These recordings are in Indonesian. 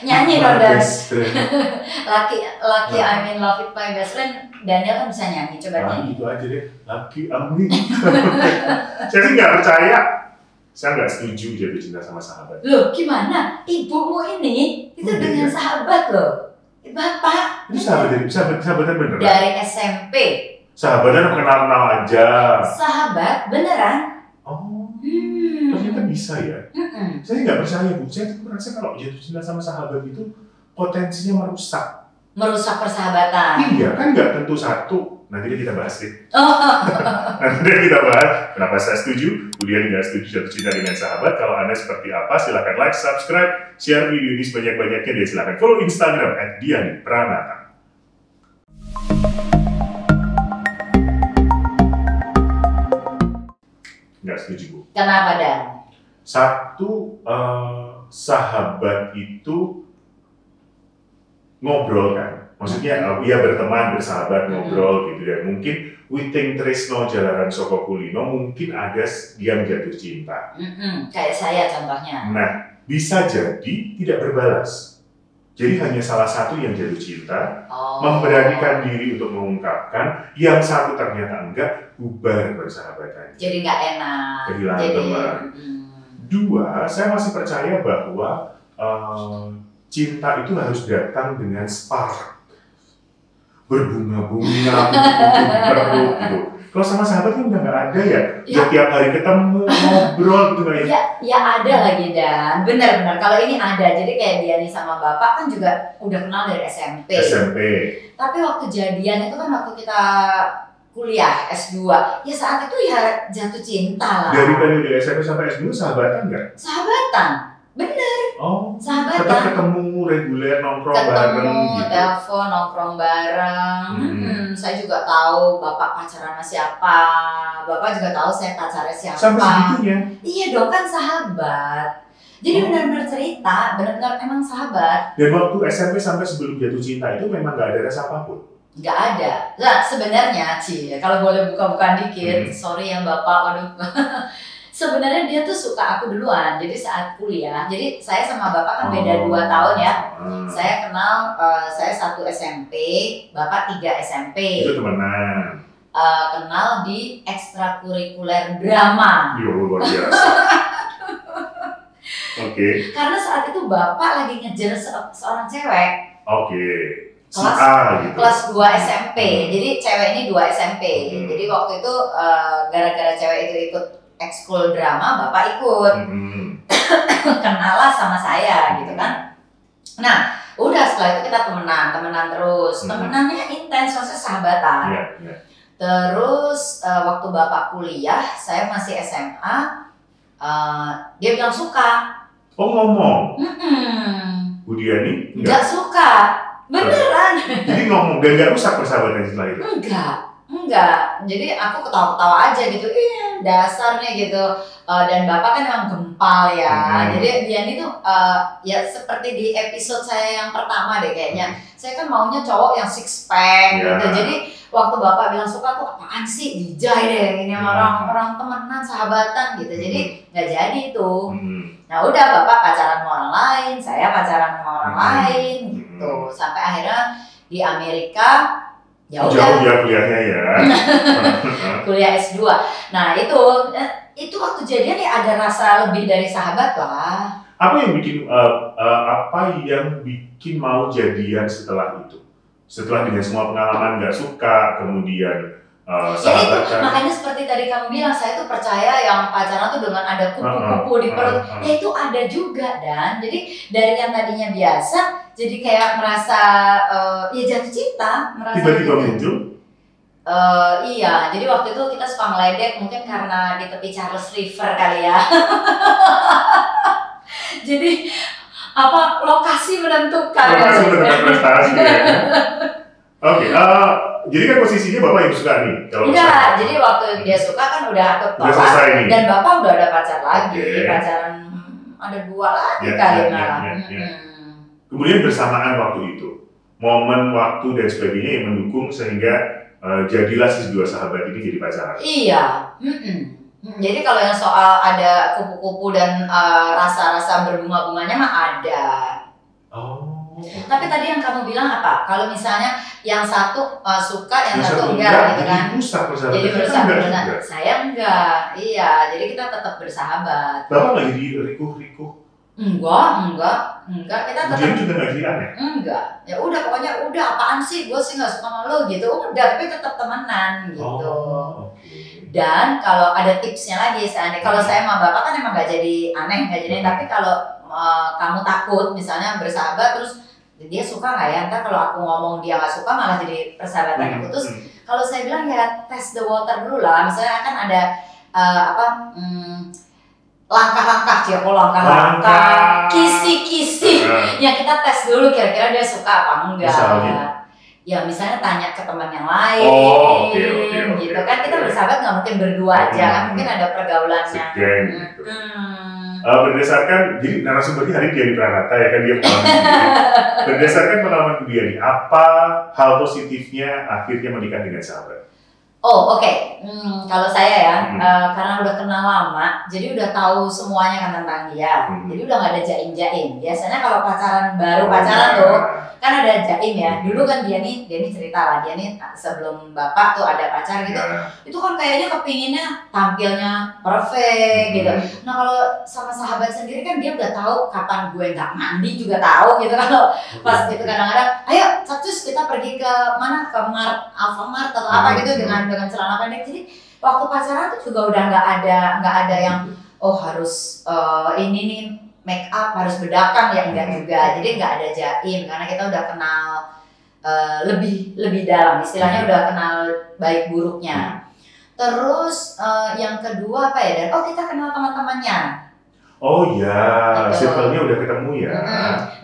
Nyanyi dong, Dan. Best friend. Lucky I'm in love with my best friend. Daniel kan bisa nyanyi, coba nyanyi. Itu aja deh, Lucky I'm in. Saya sih nggak percaya. Saya nggak setuju jatuh cinta sama sahabat. Loh, gimana? Ibumu ini itu dengan sahabat loh. Bapak. Itu sahabatan beneran? Dari SMP. Sahabatan kenal-kenal aja. Sahabat beneran? Oh, ternyata bisa ya. Saya nggak percaya, Bu. Saya tuh merasa kalau jatuh cinta sama sahabat itu potensinya merusak. Merusak persahabatan. Iya, kan nggak tentu satu. Nanti kita bahas deh. Nanti kita bahas kenapa saya setuju, kemudian nggak setuju jatuh cinta dengan sahabat. Kalau Anda seperti apa, silahkan like, subscribe, share video ini sebanyak-banyaknya, dan silahkan follow Instagram @dianipranata. Nggak setuju, Bu. Kenapa, Dan? Satu, sahabat itu ngobrol kan. Maksudnya, ia berteman, bersahabat, ngobrol gitu ya. Mungkin Witing Tresno Jalaran Soko Kulino, mungkin ada yang jatuh cinta. Kayak saya contohnya. Nah, bisa jadi tidak berbalas. Jadi hanya salah satu yang jatuh cinta, memberanikan diri untuk mengungkapkan, yang satu ternyata enggak, bubar persahabatan. Jadi nggak enak. Kehilangan teman. Dua, saya masih percaya bahwa cinta itu harus datang dengan spark, berbunga-bunga, perut gitu. Kalau sama sahabat kan udah nggak ada ya. Udah tiap hari ketemu, ngobrol gitu nggak ya? Ya ada lagi, Dan. Benar-benar. Kalau ini ada. Jadi kayak Diani sama Bapak kan juga udah kenal dari SMP. Tapi waktu jadian itu kan waktu kita kuliah S2. Ya saat itu ya jatuh cinta lah. Dari periode SMP sampai S2 sahabatan nggak? Sahabatan. Bener. Oh, sahabatan. Tetap ketemu reguler, nongkrong bareng gitu. Telepon, nongkrong bareng. Saya juga tahu Bapak pacaran sama siapa. Bapak juga tahu saya pacarnya siapa. Sampai segitunya? Iya dong, kan sahabat. Jadi benar-benar cerita, benar-benar emang sahabat. Dan waktu SMP sampai sebelum jatuh cinta itu memang nggak ada rasa apapun? Nggak ada. Nah, sebenarnya, kalau boleh buka-bukaan dikit, sorry ya Bapak, waduh. Sebenarnya dia tuh suka aku duluan, jadi saat kuliah. Jadi saya sama Bapak kan beda 2 tahun ya. Saya kenal, saya 1 SMP, Bapak 3 SMP. Itu temenan? Kenal di ekstrakurikuler drama. Yo, luar biasa. Oke. Karena saat itu Bapak lagi ngejar seorang cewek. Oke. Kelas, gitu. Kelas 2 SMP, jadi cewek ini 2 SMP. Jadi waktu itu gara-gara cewek itu ikut ekskul drama, Bapak ikut. Kenalah sama saya gitu kan. Nah, udah setelah itu kita temenan terus. Temenannya intens, maksudnya sahabatan. Terus waktu Bapak kuliah, saya masih SMA, dia bilang suka. Oh, ngomong? Bu Diani? Enggak suka. Beneran. Jadi ngomong, dan gak rusak persahabatan setelah itu? Enggak. Jadi aku ketawa-ketawa aja gitu. Dasarnya gitu. Dan Bapak kan emang gempal ya. Jadi Diani tuh ya seperti di episode saya yang pertama deh kayaknya. Saya kan maunya cowok yang six pack gitu. Jadi waktu Bapak bilang suka tuh apaan sih? Dijai deh ini orang temenan, sahabatan gitu. Jadi nggak jadi itu. Nah udah Bapak pacaran sama orang lain, saya pacaran sama orang lain gitu. Sampai akhirnya di Amerika ya udah. Jauh ya kuliahnya ya. Kuliah S2. Nah itu waktu jadian ya ada rasa lebih dari sahabat lah. Apa yang bikin mau jadian setelah itu? Setelah dengan semua pengalaman nggak suka, kemudian sahabat itu, makanya seperti tadi kamu bilang, saya tuh percaya yang pacaran tuh dengan ada kupu-kupu di perut. Ya itu ada juga, Dan. Jadi dari yang tadinya biasa, jadi kayak merasa ya jatuh cinta. Tiba-tiba muncul? Iya, jadi waktu itu kita suka meledek mungkin karena di tepi Charles River kali ya. Jadi lokasi menentukan. Lokasi menentukan prestasi. Oke, jadi kan posisinya Bapak yang suka nih? Enggak, jadi waktu dia suka kan udah aku tolak dan Bapak udah ada pacar lagi, pacaran ada 2 lagi kali malah. Kemudian bersamaan waktu itu, momen, waktu dan sebagainya yang mendukung sehingga jadilah si 2 sahabat ini jadi pacaran. Iya. Jadi kalau yang soal ada kupu-kupu dan rasa-rasa berbunga-bunganya mah ada. Oh. Tapi tadi yang kamu bilang apa? Kalau misalnya yang satu suka, yang satu enggak, gitu kan? Jadi bersahabat. Saya enggak, iya. Jadi kita tetap bersahabat. Bapak nggak jadi rikuh-rikuh? Enggak. Kita tetap. Dia juga nggak jadi aneh? Enggak. Ya udah, pokoknya udah apaan sih? Gue sih nggak suka sama lo gitu. Udah, tapi tetap temenan gitu. Oh, okay. Dan kalau ada tipsnya lagi, kalau saya sama bapak kan emang nggak jadi aneh, nggak jadi. Tapi kalau kamu takut, misalnya bersahabat terus dia suka nggak ya? Ntar kalau aku ngomong dia nggak suka malah jadi persahabatannya putus. Kalau saya bilang ya test the water dulu lah. Misalnya kan ada langkah-langkah, kisi-kisi yang kita tes dulu kira-kira dia suka apa enggak. Ya misalnya tanya ke teman yang lain, gitu kan kita bersahabat nggak mungkin berdua aja kan, mungkin ada pergaulannya. Berdasarkan, jadi narasumbernya hari Diani Pranata ya kan, dia pengalaman berdasarkan pengalaman Diani, apa hal positifnya akhirnya menikah dengan sahabat? Oh oke. Kalau saya ya, karena udah kenal lama, jadi udah tahu semuanya kan tentang dia. Jadi udah nggak ada jaim-jaim. Biasanya kalau baru pacaran tuh, kan ada jaim ya. Dulu kan dia nih cerita lah, dia nih sebelum bapak tuh ada pacar gitu. Itu kan kayaknya kepinginnya tampilnya perfect gitu. Nah kalau sama sahabat sendiri kan dia udah tahu kapan gue nggak mandi juga tahu gitu. Kalau pas itu kadang-kadang, ayo Sabtus kita pergi ke mana, ke Alfamart atau apa gitu dengan celana pendek. Jadi waktu pacaran tuh juga udah nggak ada yang harus ini nih make up harus bedakan ya, enggak juga. Jadi nggak ada jaim karena kita udah kenal lebih dalam, istilahnya udah kenal baik buruknya. Terus yang kedua apa ya, Dan? Kita kenal teman-temannya. Oh ya, circle-nya udah ketemu ya.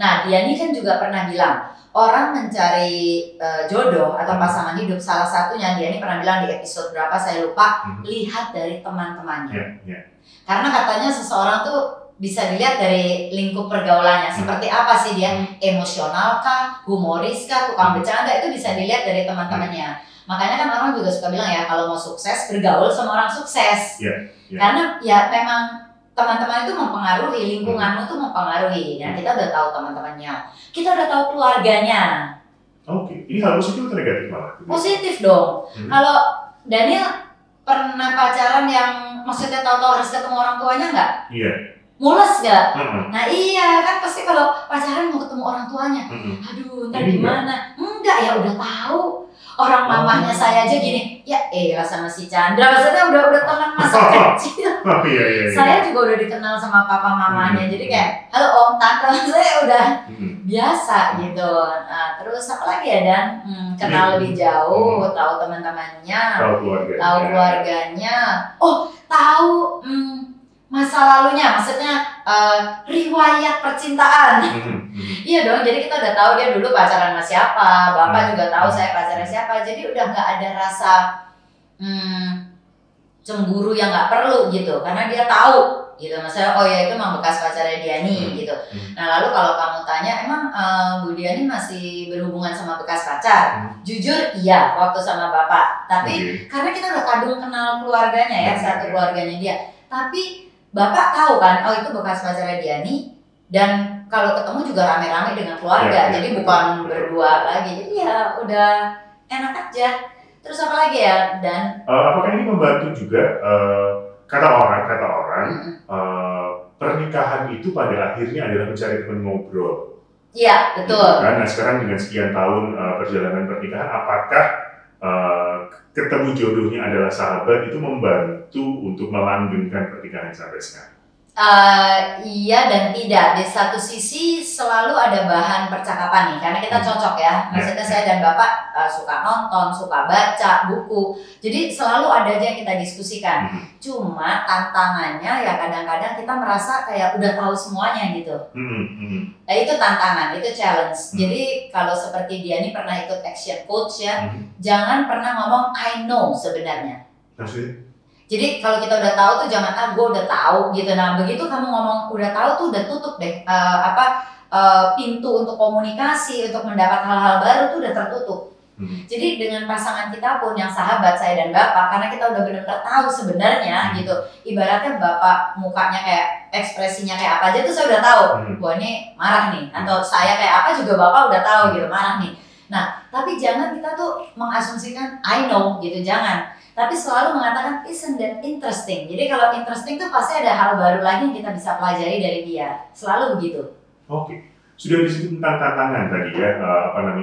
Nah Diani kan juga pernah bilang orang mencari jodoh atau pasangan hidup, salah satunya Diani pernah bilang di episode berapa saya lupa, lihat dari teman-temannya. Karena katanya seseorang tuh bisa dilihat dari lingkup pergaulannya, seperti apa sih dia, emosional kah, humoris kah, tukang bercanda, itu bisa dilihat dari teman-temannya. Makanya kan orang juga suka bilang ya, kalau mau sukses bergaul sama orang sukses. Karena ya memang teman-teman itu mempengaruhi, lingkunganmu tuh mempengaruhi. Dan kita udah tahu teman-temannya, kita udah tahu keluarganya. Oke, ini hal positif atau negatif malah? Positif dong. Kalau Daniel pernah pacaran yang maksudnya tahu-tahu harus ketemu orang tuanya nggak? Iya. Mules nggak? Nah iya kan pasti kalau pacaran mau ketemu orang tuanya. Aduh, ntar gimana? Enggak ya udah tahu. Orang mamahnya saya aja gini, ya sama si Chandra, maksudnya udah teman masa kecil. Iya. Saya juga udah dikenal sama papa mamanya, jadi kayak, halo om, tante, saya udah biasa gitu. Nah, terus apa lagi ya Dan? Kenal lebih jauh, tahu teman-temannya, tahu keluarganya, tahu masa lalunya, maksudnya riwayat percintaan. Iya dong, jadi kita udah tahu dia dulu pacaran sama siapa, bapak juga tahu saya pacaran siapa, jadi udah nggak ada rasa cemburu yang nggak perlu gitu, karena dia tahu gitu, maksudnya itu emang bekas pacarnya Diani gitu. Nah lalu kalau kamu tanya, emang Bu Diani masih berhubungan sama bekas pacar? Jujur iya, waktu sama bapak, tapi karena kita udah kadung kenal keluarganya ya, satu keluarganya dia, tapi bapak tahu kan, itu bekas pacarnya Diani, dan kalau ketemu juga rame-rame dengan keluarga, jadi bukan berdua lagi, jadi ya udah enak aja. Terus apa lagi ya Dan? Apakah ini membantu juga kata orang pernikahan itu pada akhirnya adalah mencari teman ngobrol? Iya betul. Nah sekarang dengan sekian tahun perjalanan pernikahan, apakah ketemu jodohnya adalah sahabat itu membantu untuk melanggengkan pernikahan sampai sekarang? Iya dan tidak. Di satu sisi selalu ada bahan percakapan nih, karena kita cocok ya. Maksudnya saya dan bapak suka nonton, suka baca buku, jadi selalu ada aja yang kita diskusikan. Cuma tantangannya ya kadang-kadang kita merasa kayak udah tahu semuanya gitu. Nah, itu tantangan, itu challenge. Jadi kalau seperti Diani pernah ikut action coach ya, jangan pernah ngomong I know sebenarnya. Maksudnya? Jadi kalau kita udah tahu tuh jangan gue udah tahu gitu. Nah begitu kamu ngomong udah tahu tuh udah tutup deh pintu untuk komunikasi, untuk mendapat hal-hal baru tuh udah tertutup. Jadi dengan pasangan kita pun yang sahabat saya dan bapak, karena kita udah benar-benar tahu sebenarnya gitu. Ibaratnya bapak mukanya kayak ekspresinya kayak apa aja tuh saya udah tahu. Wah ini marah nih, atau saya kayak apa juga bapak udah tahu gitu, marah nih. Nah, tapi jangan kita tuh mengasumsikan I know gitu, jangan. Tapi selalu mengatakan isn't that interesting. Jadi kalau interesting tuh pasti ada hal baru lagi yang kita bisa pelajari dari dia. Selalu begitu. Oke. Sudah di situ tentang tantangan tadi ya,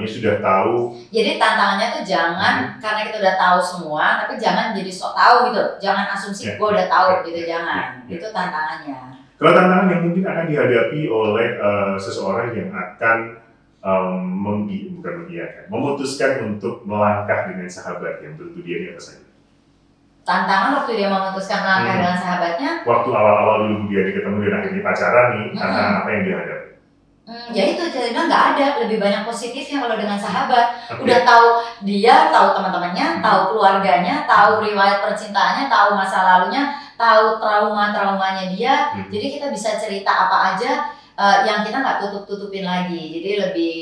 sudah tahu. Jadi tantangannya tuh jangan karena kita udah tahu semua, tapi jangan jadi sok tahu gitu. Jangan asumsi gue udah tahu gitu, jangan. Itu tantangannya. Kalau tantangan yang mungkin akan dihadapi oleh seseorang yang akan memutuskan untuk melangkah dengan sahabat yang tentu dia ini apa saja? Tantangan waktu dia memutuskan melangkah dengan sahabatnya. Waktu awal-awal dulu dia ketemu dan akhirnya pacaran nih, tantangan apa yang dihadapi? Ya itu saya bilang nggak ada, lebih banyak positifnya kalau dengan sahabat. Udah tahu dia, tahu teman-temannya, tahu keluarganya, tahu riwayat percintaannya, tahu masa lalunya, tahu traumanya dia. Jadi kita bisa cerita apa aja yang kita nggak tutup-tutupin lagi. Jadi lebih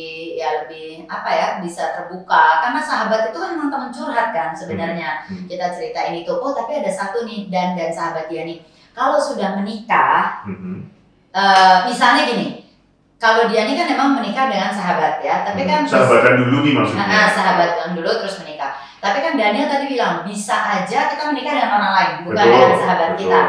bisa terbuka. Karena sahabat itu kan memang teman curhat kan sebenarnya. Kita cerita ini tuh, tapi ada satu nih dan sahabat dia nih. Kalau sudah menikah, misalnya gini. Kalau dia ini kan memang menikah dengan sahabat ya, tapi kan sahabatan dulu nih maksudnya. Sahabatan dulu terus menikah. Tapi kan Daniel tadi bilang bisa aja kita menikah dengan orang lain, bukan dengan sahabat kita.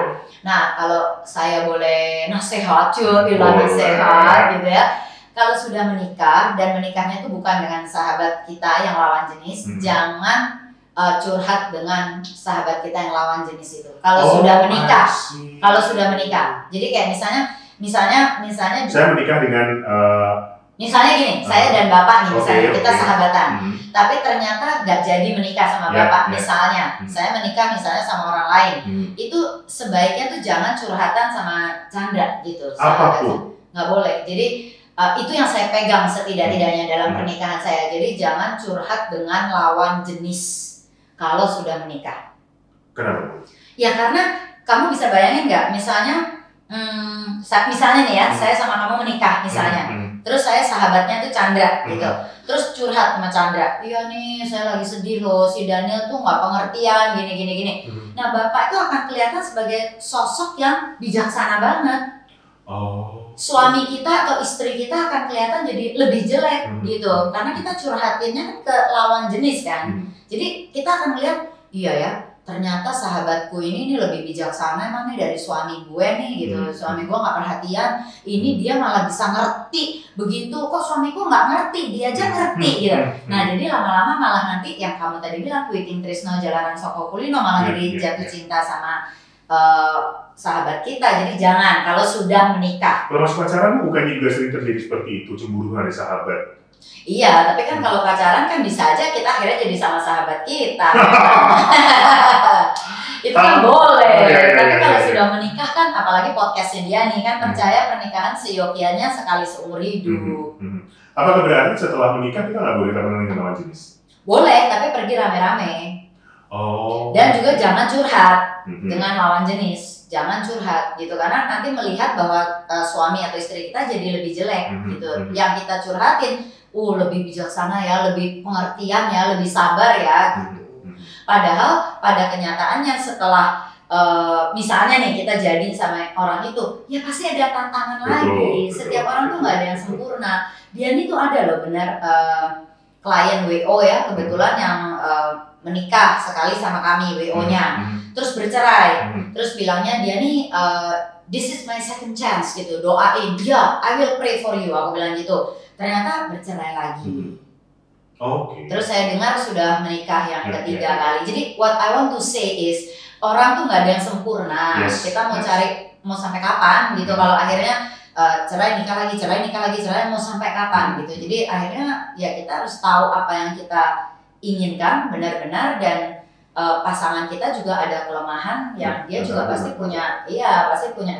Nah kalau saya boleh nasihat, nasihat gitu ya. Kalau sudah menikah dan menikahnya itu bukan dengan sahabat kita yang lawan jenis, jangan curhat dengan sahabat kita yang lawan jenis itu. Kalau sudah menikah, jadi kayak misalnya saya menikah dengan misalnya gini, saya dan bapak nih misalnya kita sahabatan, tapi ternyata nggak jadi menikah sama bapak. Misalnya saya menikah misalnya sama orang lain, itu sebaiknya tuh jangan curhatan sama Chandra gitu. Nggak boleh. Jadi itu yang saya pegang setidak-tidaknya dalam pernikahan saya. Jadi jangan curhat dengan lawan jenis kalau sudah menikah. Kenapa? Ya karena kamu bisa bayangin nggak, misalnya nih ya, saya sama kamu menikah misalnya, terus saya sahabatnya tuh Chandra gitu, terus curhat sama Chandra, iya nih saya lagi sedih loh, si Daniel tuh nggak pengertian gini. Nah bapak itu akan kelihatan sebagai sosok yang bijaksana banget. Suami kita atau istri kita akan kelihatan jadi lebih jelek gitu, karena kita curhatinnya kan ke lawan jenis kan. Jadi kita akan melihat, iya ya, ternyata sahabatku ini lebih bijaksana emang nih dari suami gue nih gitu. Suami gue nggak perhatian, ini dia malah bisa ngerti begitu. Kok suamiku nggak ngerti, dia aja ngerti gitu. Nah jadi lama-lama malah nanti yang kamu tadi bilang Witing Trisno Jalanan Soko Kulino malah jadi jatuh cinta sama sahabat kita. Jadi jangan kalau sudah menikah. Kalau masih pacaran bukannya juga sering terjadi seperti itu, cemburu dari sahabat? Iya, tapi kan kalau pacaran kan bisa aja kita akhirnya jadi sama sahabat kita. Itu kan boleh. Tapi kalau sudah menikah kan, apalagi podcastnya dia nih kan, percaya pernikahan seyogianya sekali seumur hidup. Apakah berarti setelah menikah kita nggak boleh temenan dengan lawan jenis? Boleh, tapi pergi rame-rame. Dan juga jangan curhat dengan lawan jenis. Jangan curhat gitu, karena nanti melihat bahwa suami atau istri kita jadi lebih jelek gitu. Yang kita curhatin lebih bijaksana ya, lebih pengertian ya, lebih sabar ya gitu. Padahal pada kenyataannya setelah misalnya nih kita jadi sama orang itu, ya pasti ada tantangan lagi. Setiap orang tuh nggak ada yang sempurna. Dia ini tuh ada loh benar klien WO ya, kebetulan yang menikah sekali sama kami WO-nya, terus bercerai, terus bilangnya dia nih this is my second chance gitu, doain, ya I will pray for you, aku bilang gitu. Ternyata bercerai lagi. Terus saya dengar sudah menikah yang ketiga kali. Jadi what I want to say is orang tuh nggak ada yang sempurna. Kita mau cari mau sampai kapan gitu. Kalau akhirnya cerai nikah lagi, cerai mau sampai kapan gitu. Jadi akhirnya ya kita harus tahu apa yang kita inginkan benar-benar, dan pasangan kita juga ada kelemahan yang dia juga pasti punya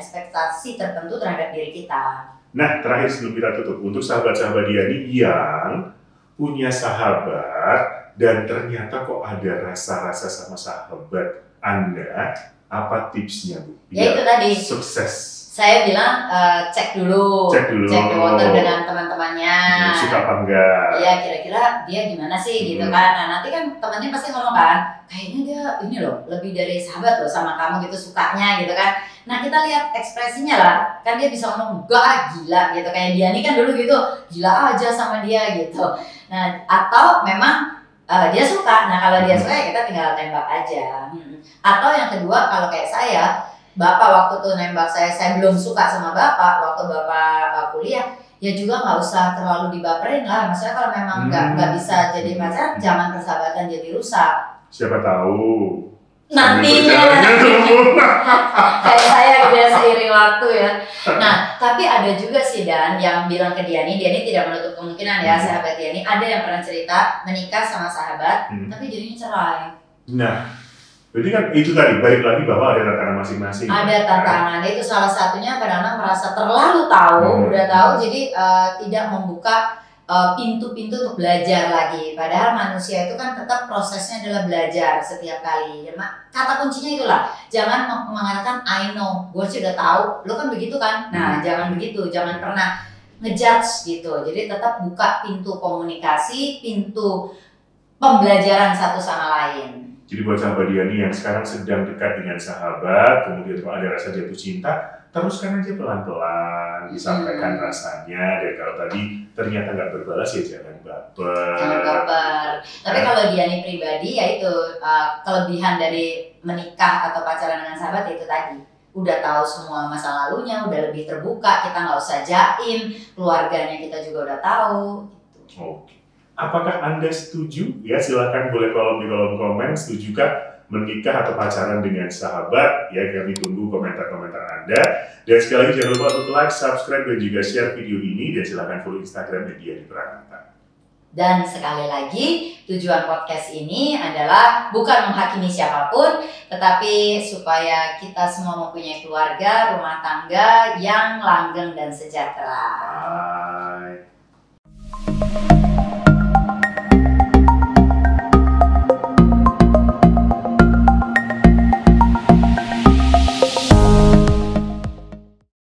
ekspektasi tertentu terhadap diri kita. Nah, terakhir sebelum kita tutup, untuk sahabat-sahabat Diani yang punya sahabat dan ternyata kok ada rasa-rasa sama sahabat Anda, apa tipsnya Bu? Ya itu tadi. Sukses. Saya bilang cek dulu Cek dulu. the water dengan teman-temannya. Suka apa enggak? Iya, kira-kira dia gimana sih gitu kan. Nah nanti kan temannya pasti ngomong kan, kayaknya dia ini loh lebih dari sahabat loh sama kamu gitu, sukanya gitu kan. Nah kita lihat ekspresinya lah, kan dia bisa ngomong enggak gila gitu, kayak Diani kan dulu gitu, gila aja sama dia gitu. Nah atau memang dia suka. Nah kalau dia suka ya kita tinggal tembak aja. Atau yang kedua kalau kayak saya, bapak waktu tuh nembak saya belum suka sama bapak waktu bapak kuliah, ya juga nggak usah terlalu dibaperin lah. Maksudnya kalau memang nggak bisa jadi pacar, jangan persahabatan jadi rusak. Siapa tahu Nantinya kayak saya gitu ya, seiring waktu ya. Nah tapi ada juga sih Dan yang bilang ke Diani tidak menutup kemungkinan ya, sahabat Diani ada yang pernah cerita menikah sama sahabat tapi jadinya cerai. Nah berarti kan itu tadi, balik lagi bahwa ada tantangan masing-masing. Ada tantangan, itu salah satunya kadang-kadang merasa terlalu tahu, udah tahu jadi tidak membuka pintu-pintu untuk belajar lagi. Padahal manusia itu kan tetap prosesnya adalah belajar setiap kali. Kata kuncinya itulah, jangan mengatakan I know, gue sudah tahu, lo kan begitu kan? Nah jangan begitu, jangan pernah ngejudge gitu. Jadi tetap buka pintu komunikasi, pintu pembelajaran satu sama lain. Jadi buat sahabat Diani yang sekarang sedang dekat dengan sahabat, kemudian kalau ada rasa jatuh cinta, teruskan aja pelan-pelan, disampaikan rasanya. Dan kalau tadi ternyata nggak berbalas ya jangan baper. Jangan baper. Tapi kalau Diani pribadi ya itu kelebihan dari menikah atau pacaran dengan sahabat itu tadi. Udah tahu semua masa lalunya, udah lebih terbuka, kita nggak usah jaim, keluarganya kita juga udah tahu. Oke. Apakah Anda setuju? Ya silahkan boleh di kolom komen, setujukah menikah atau pacaran dengan sahabat? Ya kami tunggu komentar-komentar Anda. Dan sekali lagi jangan lupa untuk like, subscribe, dan juga share video ini. Dan silahkan follow Instagram Diani Pranata. Dan sekali lagi, tujuan podcast ini adalah bukan menghakimi siapapun, tetapi supaya kita semua mempunyai keluarga, rumah tangga yang langgeng dan sejahtera.